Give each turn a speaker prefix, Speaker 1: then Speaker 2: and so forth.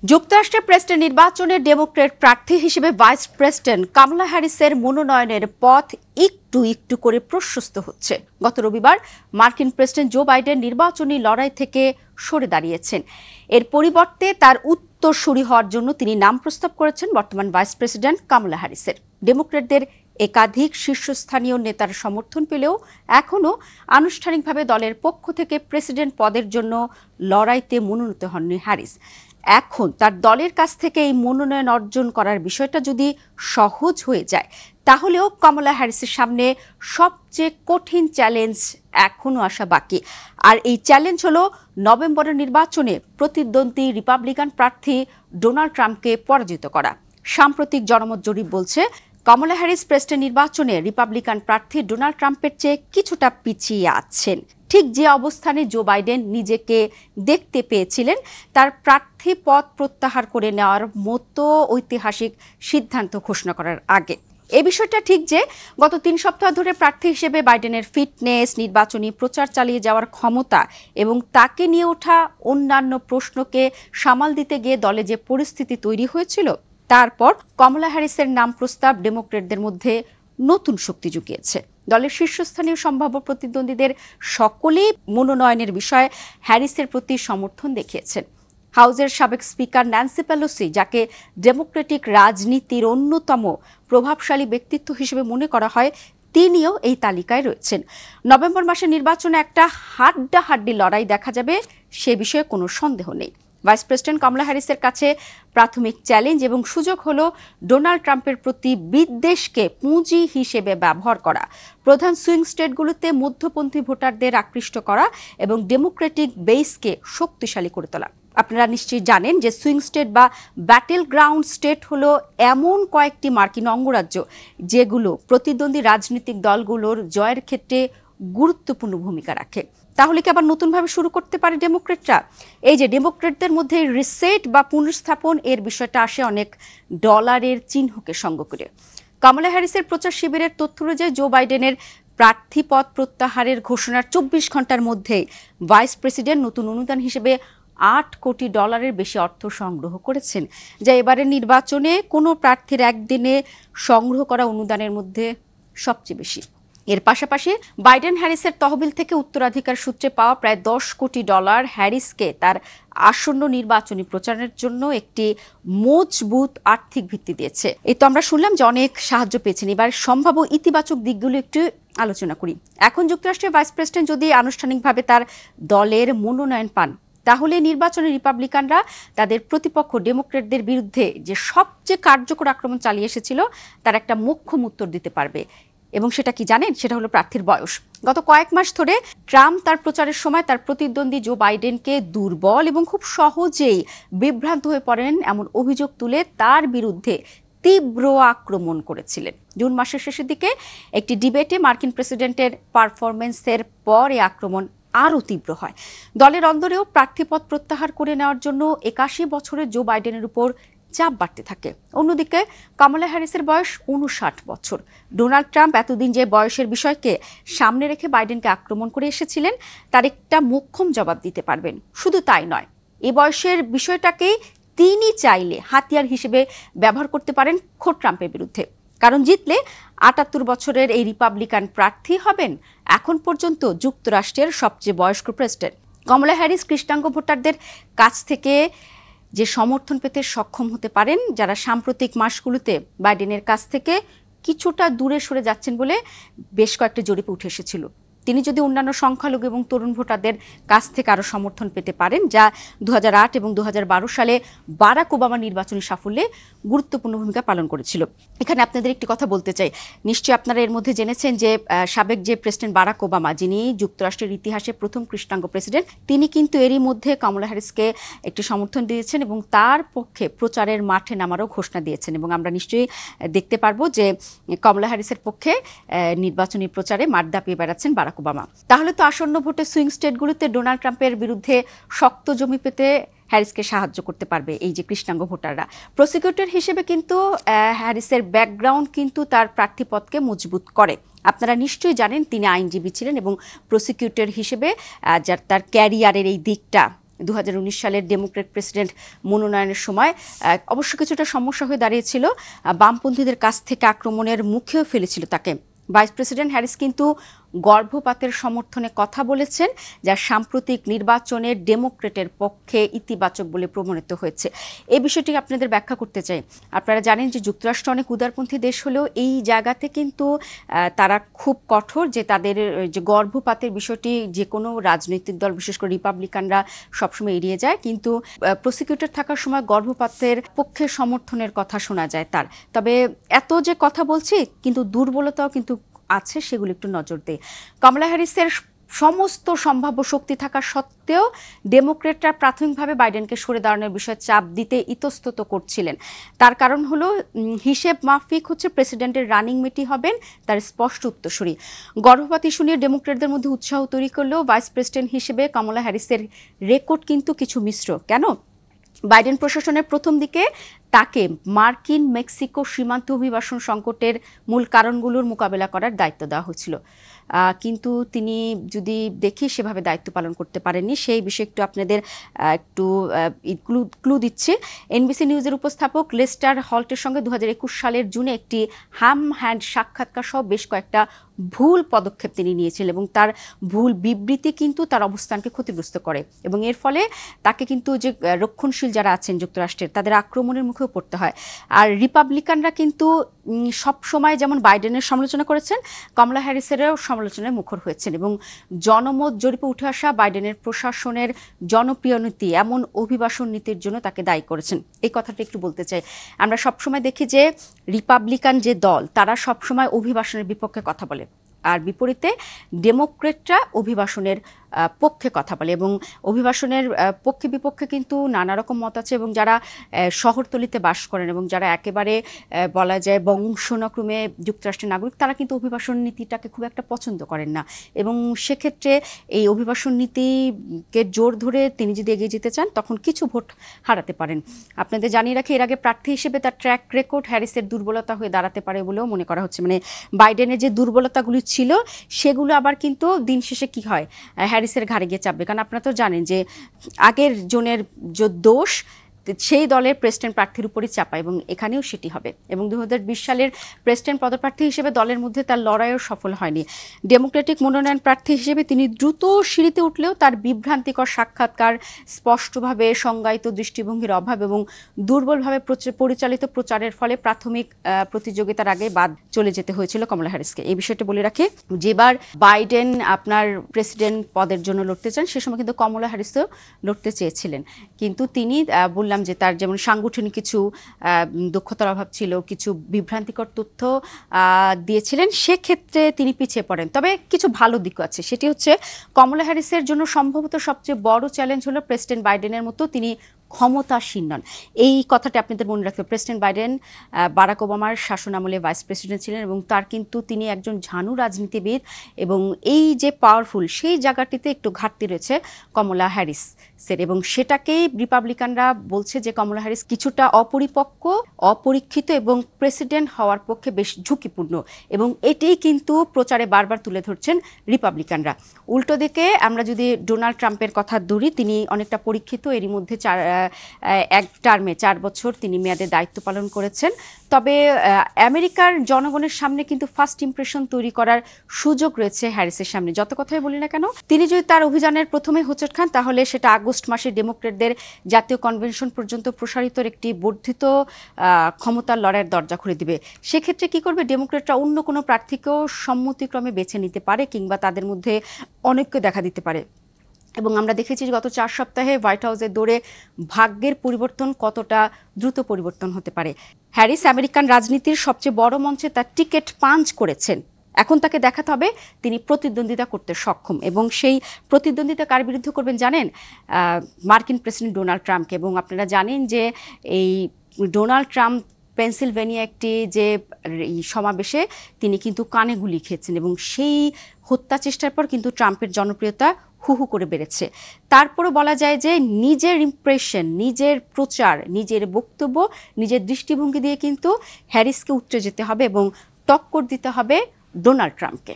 Speaker 1: যুক্তরাষ্ট্রের প্রেসিডেন্ট নির্বাচনে ডেমোক্রেট প্রার্থী হিসেবে ভাইস প্রেসিডেন্ট কামালা হ্যারিসের মনোনয়নের পথ একটু একটু করে প্রশস্ত হচ্ছে। গত রবিবার মার্কিন প্রেসিডেন্ট জো বাইডেন নির্বাচনী লড়াই থেকে সরে দাঁড়িয়েছেন। এর পরিবর্তে তার উত্তরসূরি হওয়ার জন্য তিনি নাম প্রস্তাব করেছেন বর্তমান ভাইস প্রেসিডেন্ট কামালা হ্যারিসের। ডেমোক্রেটদের একাধিক শীর্ষস্থানীয় নেতার সমর্থন পেলেও এখনও আনুষ্ঠানিকভাবে দলের পক্ষ থেকে প্রেসিডেন্ট পদের জন্য লড়াইতে মনোনীত হননি হ্যারিস। এখন তার দলের কাছ থেকে এই মনোনয়ন অর্জন করার বিষয়টা যদি সহজ হয়ে যায়, তাহলেও কমলা হ্যারিসের সামনে সবচেয়ে কঠিন চ্যালেঞ্জ এখনও আসা বাকি। আর এই চ্যালেঞ্জ হলো নভেম্বরের নির্বাচনে প্রতিদ্বন্দ্বী রিপাবলিকান প্রার্থী ডোনাল্ড ট্রাম্পকে পরাজিত করা। সাম্প্রতিক জনমত জরিপ বলছে কমলা হ্যারিস প্রেসিডেন্ট নির্বাচনে রিপাবলিকান প্রার্থী ডোনাল্ড ট্রাম্পের চেয়ে কিছুটা পিছিয়ে আছেন। ঠিক যে অবস্থানে জো বাইডেন নিজেকে দেখতে পেয়েছিলেন তার প্রার্থী পদ প্রত্যাহার করে নেওয়ার মতো ঐতিহাসিক সিদ্ধান্ত ঘোষণা করার আগে। এই বিষয়টা ঠিক যে গত 3 সপ্তাহ ধরে প্রার্থী হিসেবে বাইডেনের ফিটনেস, নির্বাচনী প্রচার চালিয়ে যাওয়ার ক্ষমতা এবং তাকে নিয়ে ওঠা অন্যান্য প্রশ্নকে সামাল দিতে গিয়ে দলে যে পরিস্থিতি তৈরি হয়েছিল, তারপর কমলা হ্যারিসের নাম প্রস্তাব ডেমোক্রেটদের মধ্যে নতুন শক্তি জুগিয়েছে। দলের শীর্ষস্থানীয় সম্ভাব্য প্রতিদ্বন্দ্বীদের সকলেই মনোনয়নের বিষয়ে হ্যারিসের প্রতি সমর্থন দেখিয়েছেন। হাউজের সাবেক স্পিকার ন্যান্সি পেলোসি, যাকে ডেমোক্রেটিক রাজনীতির অন্যতম প্রভাবশালী ব্যক্তিত্ব হিসেবে মনে করা হয়, তিনিও এই তালিকায় রয়েছেন। নভেম্বর মাসের নির্বাচনে একটা হাড্ডাহাড্ডি লড়াই দেখা যাবে, সে বিষয়ে কোনো সন্দেহ নেই। ভাইস প্রেসিডেন্ট কমলা হ্যারিসের কাছে প্রাথমিক চ্যালেঞ্জ এবং সুযোগ হলো ডোনাল্ড ট্রাম্পের প্রতি বিদ্বেষকে পুঁজি হিসেবে ব্যবহার করা, প্রধান সুইং স্টেটগুলোতে মধ্যপন্থী ভোটারদের আকৃষ্ট করা এবং ডেমোক্রেটিক বেসকে শক্তিশালী করে তোলা। আপনারা নিশ্চয়ই জানেন যে সুইং স্টেট বা ব্যাটেল গ্রাউন্ড স্টেট হলো এমন কয়েকটি মার্কিন অঙ্গরাজ্য যেগুলো প্রতিদ্বন্দ্বী রাজনৈতিক দলগুলোর জয়ের ক্ষেত্রে গুরুত্বপূর্ণ ভূমিকা রাখে। তাহলে কি আবার নতুনভাবে শুরু করতে পারে ডেমোক্রেটরা? এই যে ডেমোক্রেটদের মধ্যে রিসেট বা পুনর্স্থাপন, এর বিষয়টা আসে অনেক ডলারের চিহ্নকে সঙ্গ করে। কমলা হ্যারিসের প্রচার শিবিরের তথ্য অনুযায়ী জো বাইডেনের প্রার্থী পদ প্রত্যাহারের ঘোষণার 24 ঘন্টার মধ্যে ভাইস প্রেসিডেন্ট নতুন অনুদান হিসেবে $8 কোটি বেশি অর্থ সংগ্রহ করেছেন, যা এবারের নির্বাচনে কোনো প্রার্থীর একদিনে সংগ্রহ করা অনুদানের মধ্যে সবচেয়ে বেশি। এর পাশাপাশি বাইডেন হ্যারিসের তহবিল থেকে উত্তরাধিকার সূত্রে পাওয়া প্রায় $10 কোটি হ্যারিসকে তার আসন্ন নির্বাচনী প্রচারের জন্য একটি মজবুত আর্থিক ভিত্তি দিয়েছে। এই তো আমরা শুনলাম যে অনেক সাহায্য পেয়েছেন। এবার সম্ভাব্য ইতিবাচক দিকগুলো একটু আলোচনা করি। এখন যুক্তরাষ্ট্রের ভাইস প্রেসিডেন্ট যদি আনুষ্ঠানিকভাবে তার দলের মনোনয়ন পান, তাহলে নির্বাচনে রিপাবলিকানরা তাদের প্রতিপক্ষ ডেমোক্রেটদের বিরুদ্ধে যে সবচেয়ে কার্যকর আক্রমণ চালিয়ে এসেছিল তার একটা মোক্ষম উত্তর দিতে পারবে। এবং সেটা কি জানেন? সেটা হলো প্রার্থীর বয়স। গত কয়েক মাস ধরে ট্রাম্প তার প্রচারের সময় তার প্রতিদ্বন্দ্বী জো বাইডেনকে দুর্বল এবং খুব সহজেই বিভ্রান্ত হয়ে পড়েন এমন অভিযোগ তুলে তার বিরুদ্ধে তীব্র আক্রমণ করেছিলেন। জুন মাসের শেষের দিকে একটি ডিবেটে মার্কিন প্রেসিডেন্টের পারফরমেন্সের পর এই আক্রমণ আরও তীব্র হয়। দলের অন্দরেও প্রার্থীপদ প্রত্যাহার করে নেওয়ার জন্য 81 বছরের জো বাইডেনের উপর চাপ বাড়তে থাকে। অন্যদিকে কমলা হ্যারিসের বয়স 59 বছর। ডোনাল্ড ট্রাম্প এতদিন যে বয়সের বিষয়কে সামনে রেখে বাইডেনকে আক্রমণ করে এসেছিলেন, তার একটা মোক্ষম জবাব দিতে পারবেন। শুধু তাই নয়, এই বয়সের বিষয়টাকেই তিনি চাইলে হাতিয়ার হিসেবে ব্যবহার করতে পারেন খোদ ট্রাম্পের বিরুদ্ধে। কারণ জিতলে 78 বছরের এই রিপাবলিকান প্রার্থী হবেন এখন পর্যন্ত যুক্তরাষ্ট্রের সবচেয়ে বয়স্ক প্রেসিডেন্ট। কমলা হ্যারিস কৃষ্ণাঙ্গ ভোটারদের কাছ থেকে যে সমর্থন পেতে সক্ষম হতে পারেন, যারা সাম্প্রতিক মাসগুলোতে বাইডেনের কাছ থেকে কিছুটা দূরে সরে যাচ্ছেন বলে বেশ কয়েকটা জরিপে উঠে এসেছিল। তিনি যদি অন্যান্য সংখ্যালঘু এবং তরুণ ভোটারদের কাছ থেকে আরও সমর্থন পেতে পারেন, যা 2008 এবং 2012 সালে বারাক ওবামা নির্বাচনী সাফল্যে গুরুত্বপূর্ণ ভূমিকা পালন করেছিল। এখানে আপনাদের একটি কথা বলতে চাই। নিশ্চয়ই আপনারা এর মধ্যে জেনেছেন যে সাবেক যে প্রেসিডেন্ট বারাক ওবামা, যিনি যুক্তরাষ্ট্রের ইতিহাসে প্রথম কৃষ্ণাঙ্গ প্রেসিডেন্ট, তিনি কিন্তু এরই মধ্যে কমলা হ্যারিসকে একটি সমর্থন দিয়েছেন এবং তার পক্ষে প্রচারের মাঠে নামারও ঘোষণা দিয়েছেন। এবং আমরা নিশ্চয়ই দেখতে পারবো যে কমলা হ্যারিসের পক্ষে নির্বাচনী প্রচারে মাঠ দাপিয়ে বেড়াচ্ছেন বারাক ওবামা। তাহলে তো আসন্ন ভোটে সুইং স্টেটগুলোতে ডোনাল্ড ট্রাম্পের বিরুদ্ধে শক্ত জমি পেতে হ্যারিসকে সাহায্য করতে পারবে এই যে কৃষ্ণাঙ্গ ভোটাররা। প্রসিকিউটর হিসেবে কিন্তু হ্যারিসের ব্যাকগ্রাউন্ড কিন্তু তার প্রার্থীপদকে মজবুত করে। আপনারা নিশ্চয়ই জানেন তিনি আইনজীবী ছিলেন এবং প্রসিকিউটর হিসেবে তার ক্যারিয়ারের এই দিকটা 2019 সালের ডেমোক্রেট প্রেসিডেন্ট মনোনয়নের সময় অবশ্য কিছুটা সমস্যা হয়ে দাঁড়িয়েছিল, বামপন্থীদের কাছ থেকে আক্রমণের মুখেও ফেলেছিল তাকে। ভাইস প্রেসিডেন্ট হ্যারিস কিন্তু গর্ভপাতের সমর্থনে কথা বলেছেন, যা সাম্প্রতিক নির্বাচনের ডেমোক্রেটের পক্ষে ইতিবাচক বলে প্রমাণিত হয়েছে। এই বিষয়টি আপনাদের ব্যাখ্যা করতে চাই। আপনারা জানেন যে যুক্তরাষ্ট্র অনেক উদারপন্থী দেশ হলেও এই জায়গাতে কিন্তু তারা খুব কঠোর, যে তাদের যে গর্ভপাতের বিষয়টি যে কোনো রাজনৈতিক দল, বিশেষ করে রিপাবলিকানরা সবসময় এড়িয়ে যায়, কিন্তু প্রসিকিউটর থাকার সময় গর্ভপাতের পক্ষে সমর্থনের কথা শোনা যায় তার। তবে এত যে কথা বলছি, কিন্তু দুর্বলতাও কিন্তু আছে, সেগুলো একটু নজর দেয়। কমলা হ্যারিসের সমস্ত সম্ভাব্য শক্তি থাকা সত্ত্বেও ডেমোক্রেটরা প্রাথমিকভাবে বাইডেনকে সরে দাঁড়ানোর বিষয়ে চাপ দিতে ইতস্তত করছিলেন। তার কারণ হলো, হিসেব মাফিক হচ্ছে প্রেসিডেন্টের রানিং মেটই হবেন তার স্পষ্ট উত্তরসূরি। গর্ভপাত ইস্যু নিয়ে ডেমোক্রেটদের মধ্যে উৎসাহ তৈরি করলেও ভাইস প্রেসিডেন্ট হিসেবে কমলা হ্যারিসের রেকর্ড কিন্তু কিছু মিশ্র। কেন? বাইডেন প্রশাসনের প্রথম দিকে তাকে মার্কিন মেক্সিকো সীমান্ত অভিবাসন সংকটের মূল কারণগুলোর মোকাবেলা করার দায়িত্ব দেওয়া হয়েছিল, কিন্তু তিনি যদি দেখি সেভাবে দায়িত্ব পালন করতে পারেননি। সেই বিষয়ে একটু আপনাদের একটু ক্লু দিচ্ছে। এনবিসি নিউজের উপস্থাপক লেস্টার হল্টের সঙ্গে 2021 সালের জুনে একটি হ্যান্ড সাক্ষাৎকার সহ বেশ কয়েকটা ভুল পদক্ষেপ তিনি নিয়েছিলেন, এবং তার ভুল বিবৃতি কিন্তু তার অবস্থানকে ক্ষতিগ্রস্ত করে, এবং এর ফলে তাকে কিন্তু যে রক্ষণশীল যারা আছেন যুক্তরাষ্ট্রের, তাদের আক্রমণের মুখেও পড়তে হয়। আর রিপাবলিকানরা কিন্তু সব সময় যেমন বাইডেনের সমালোচনা করেছেন, কমলা হ্যারিসেরও সমালোচনায় মুখর হয়েছেন, এবং জনমত জরিপে উঠে আসা বাইডেনের প্রশাসনের জনপ্রিয় নীতি, এমন অভিবাসন নীতির জন্য তাকে দায়ী করেছেন। এই কথাটা একটু বলতে চাই। আমরা সবসময় দেখি যে রিপাবলিকান যে দল, তারা সবসময় অভিবাসনের বিপক্ষে কথা বলে, আর বিপরীতে ডেমোক্রেটরা অভিবাসনের পক্ষে কথা বলে, এবং অভিবাসনের পক্ষে বিপক্ষে কিন্তু নানা রকম মত আছে। এবং যারা শহরতলিতে বাস করেন এবং যারা একেবারে বলা যায় বংশানুক্রমে যুক্তরাষ্ট্রের নাগরিক, তারা কিন্তু অভিবাসন নীতিটাকে খুব একটা পছন্দ করেন না, এবং সেক্ষেত্রে এই অভিবাসন নীতিকে জোর ধরে তিনি যদি এগিয়ে যেতে চান, তখন কিছু ভোট হারাতে পারেন। আপনাদের জানিয়ে রাখি, এর আগে প্রার্থী হিসেবে তার ট্র্যাক রেকর্ড হ্যারিসের দুর্বলতা হয়ে দাঁড়াতে পারে বলেও মনে করা হচ্ছে। মানে বাইডেনের যে দুর্বলতাগুলি ছিল, সেগুলো আবার কিন্তু দিন শেষে কি হয়, হ্যারিসের ঘাড়ে গিয়ে চাপবে। কারণ আপনারা তো জানেন যে আগের জনের যে দোষ সেই দলের প্রেসিডেন্ট প্রার্থীর উপরই চাপা, এবং এখানেও সেটি হবে। এবং 2020 সালের প্রেসিডেন্ট পদপ্রার্থী হিসেবে দলের মধ্যে তার লড়াইও সফল হয়নি। ডেমোক্রেটিক মনোনয়ন প্রার্থী হিসেবে তিনি দ্রুত সিঁড়িতে উঠলেও তার বিভ্রান্তিকর সাক্ষাৎকার, স্পষ্টভাবে সংজ্ঞায়িত দৃষ্টিভঙ্গির অভাব এবং দুর্বলভাবে পরিচালিত প্রচারের ফলে প্রাথমিক প্রতিযোগিতার আগে বাদ চলে যেতে হয়েছিল কমলা হ্যারিসকে। এই বিষয়টা বলে রাখি, যেবার বাইডেন আপনার প্রেসিডেন্ট পদের জন্য লড়তে চান, সে সময় কিন্তু কমলা হ্যারিসও লড়তে চেয়েছিলেন, কিন্তু তিনি যে তার যেমন সাংগঠনিক কিছু দক্ষতার অভাব ছিল, কিছু বিভ্রান্তিকর তথ্য দিয়েছিলেন, সেক্ষেত্রে তিনি পিছিয়ে পড়েন। তবে কিছু ভালো দিকও আছে, সেটি হচ্ছে কমলা হ্যারিসের জন্য সম্ভবত সবচেয়ে বড় চ্যালেঞ্জ হলো প্রেসিডেন্ট বাইডেনের মতো তিনি ক্ষমতাসীন নন। এই কথাটা আপনাদের মনে রাখতে হবে। প্রেসিডেন্ট বাইডেন বারাক ওবামার শাসনামলে ভাইস প্রেসিডেন্ট ছিলেন, এবং তার কিন্তু তিনি একজন ঝানু রাজনীতিবিদ, এবং এই যে পাওয়ারফুল, সেই জায়গাটিতে একটু ঘাটতি রয়েছে কমলা হ্যারিসের, এবং সেটাকেই রিপাবলিকানরা বলছে যে কমলা হ্যারিস কিছুটা অপরিপক্ক, অপরীক্ষিত এবং প্রেসিডেন্ট হওয়ার পক্ষে বেশ ঝুঁকিপূর্ণ, এবং এটাই কিন্তু প্রচারে বারবার তুলে ধরছেন রিপাবলিকানরা। উল্টো দিকে আমরা যদি ডোনাল্ড ট্রাম্পের কথা ধরি, তিনি অনেকটা পরীক্ষিত, এরই মধ্যে এক টার্মে 4 বছর তিনি মেয়াদে দায়িত্ব পালন করেছেন। তবে আমেরিকার জনগণের সামনে কিন্তু ফার্স্ট ইমপ্রেশন তৈরি করার সুযোগ রয়েছে হ্যারিসের সামনে। যত কথাই বলি না কেন, তিনি যদি তার অভিযানের প্রথমে হোঁচট খান, তাহলে সেটা আগস্ট মাসে ডেমোক্রেটদের জাতীয় কনভেনশন পর্যন্ত প্রসারিত একটি বর্ধিত ক্ষমতার লড়াইয়ের দরজা খুলে দিবে। সেক্ষেত্রে কি করবে, ডেমোক্রেটরা অন্য কোনো প্রার্থীকেও সম্মতিক্রমে বেছে নিতে পারে, কিংবা তাদের মধ্যে অনৈক্য দেখা দিতে পারে। এবং আমরা দেখেছি গত 4 সপ্তাহে হোয়াইট হাউসের দৌড়ে ভাগ্যের পরিবর্তন কতটা দ্রুত পরিবর্তন হতে পারে। হ্যারিস আমেরিকান রাজনীতির সবচেয়ে বড় মঞ্চে তার টিকিট পাঞ্চ করেছেন। এখন তাকে দেখাতে হবে তিনি প্রতিদ্বন্দ্বিতা করতে সক্ষম, এবং সেই প্রতিদ্বন্দ্বিতা কার বিরুদ্ধে করবেন জানেন? মার্কিন প্রেসিডেন্ট ডোনাল্ড ট্রাম্পকে। এবং আপনারা জানেন যে এই ডোনাল্ড ট্রাম্প পেনসিলভেনিয়া একটি যে সমাবেশে তিনি কিন্তু কানে গুলি খেয়েছেন, এবং সেই হত্যা চেষ্টার পর কিন্তু ট্রাম্পের জনপ্রিয়তা হু হু করে বেড়েছে। তারপরও বলা যায় যে নিজের ইমপ্রেশন, নিজের প্রচার, নিজের বক্তব্য, নিজের দৃষ্টিভঙ্গি দিয়ে কিন্তু হ্যারিসকে উতরে যেতে হবে এবং টক্কর দিতে হবে ডোনাল্ড ট্রাম্পকে।